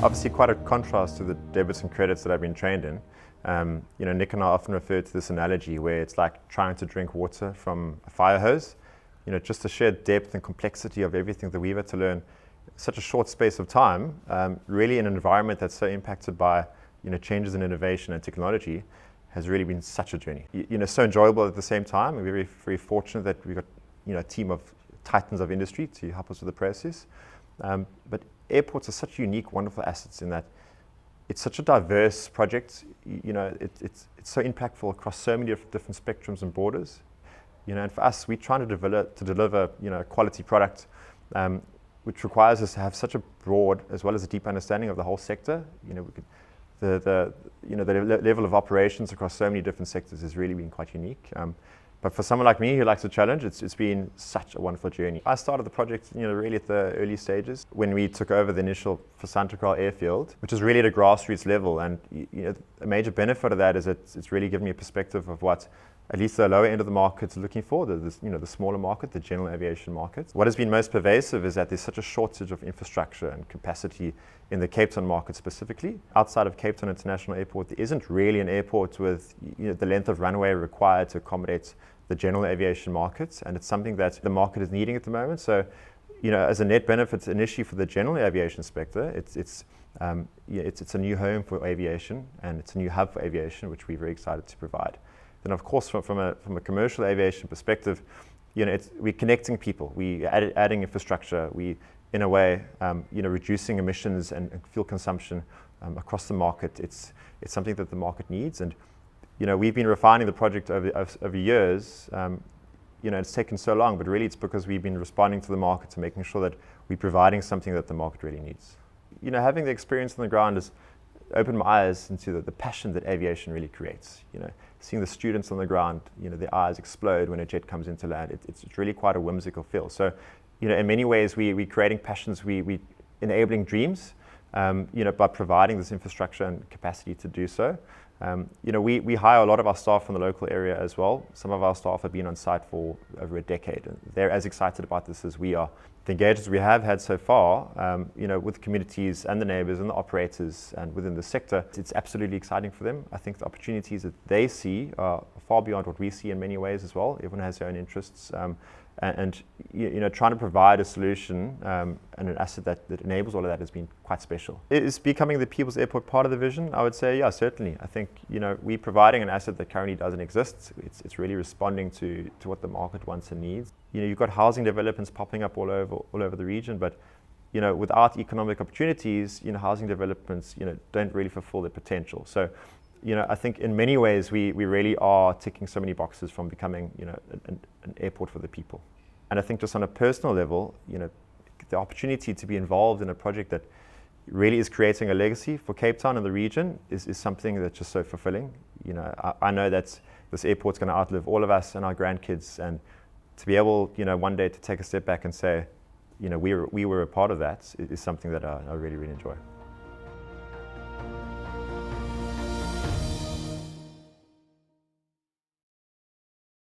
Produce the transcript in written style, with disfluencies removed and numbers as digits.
Obviously quite a contrast to the debits and credits that I've been trained in. Nick and I often refer to this analogy where it's like trying to drink water from a fire hose. Just the sheer depth and complexity of everything that we've had to learn in such a short space of time, really in an environment that's so impacted by changes in innovation and technology, has really been such a journey. So enjoyable at the same time. We're very, very fortunate that we've got a team of titans of industry to help us with the process. But airports are such unique, wonderful assets in that it's such a diverse project. It's so impactful across so many different spectrums and borders. And for us, we're trying to deliver a quality product, which requires us to have such a broad as well as a deep understanding of the whole sector. The level of operations across so many different sectors has really been quite unique. But for someone like me who likes a challenge, it's been such a wonderful journey. I started the project, really at the early stages when we took over the initial for Santa Cruz airfield, which is really at a grassroots level. And a major benefit of that is it's really given me a perspective of what at least the lower end of the market is looking for, the smaller market, the general aviation market. What has been most pervasive is that there's such a shortage of infrastructure and capacity in the Cape Town market specifically. Outside of Cape Town International Airport, there isn't really an airport with the length of runway required to accommodate the general aviation market, and it's something that the market is needing at the moment. So, as a net benefit initially for the general aviation sector, it's a new home for aviation, and it's a new hub for aviation, which we're very excited to provide. Then, of course, from a commercial aviation perspective, we're connecting people, we adding infrastructure, we in a way, reducing emissions and fuel consumption across the market. It's something that the market needs, and we've been refining the project over years. It's taken so long, but really it's because we've been responding to the market to making sure that we're providing something that the market really needs. Having the experience on the ground has opened my eyes into the passion that aviation really creates. Seeing the students on the ground, their eyes explode when a jet comes into land. It's really quite a whimsical feel. So, in many ways, we're creating passions, we enabling dreams, by providing this infrastructure and capacity to do so. We hire a lot of our staff from the local area as well. Some of our staff have been on site for over a decade, and they're as excited about this as we are. The engagements we have had so far, with communities and the neighbours and the operators and within the sector, it's absolutely exciting for them. I think the opportunities that they see are far beyond what we see in many ways as well. Everyone has their own interests. And trying to provide a solution and an asset that enables all of that has been quite special. Is becoming the People's Airport part of the vision? I would say, yeah, certainly. I think we're providing an asset that currently doesn't exist. It's really responding to what the market wants and needs. You've got housing developments popping up all over the region, but without economic opportunities, housing developments don't really fulfill their potential. So I think in many ways we really are ticking so many boxes from becoming an airport for the people. And I think just on a personal level, the opportunity to be involved in a project that really is creating a legacy for Cape Town and the region is something that's just so fulfilling. I know that this airport's going to outlive all of us and our grandkids, and to be able one day to take a step back and say we were a part of that is something that I really, really enjoy.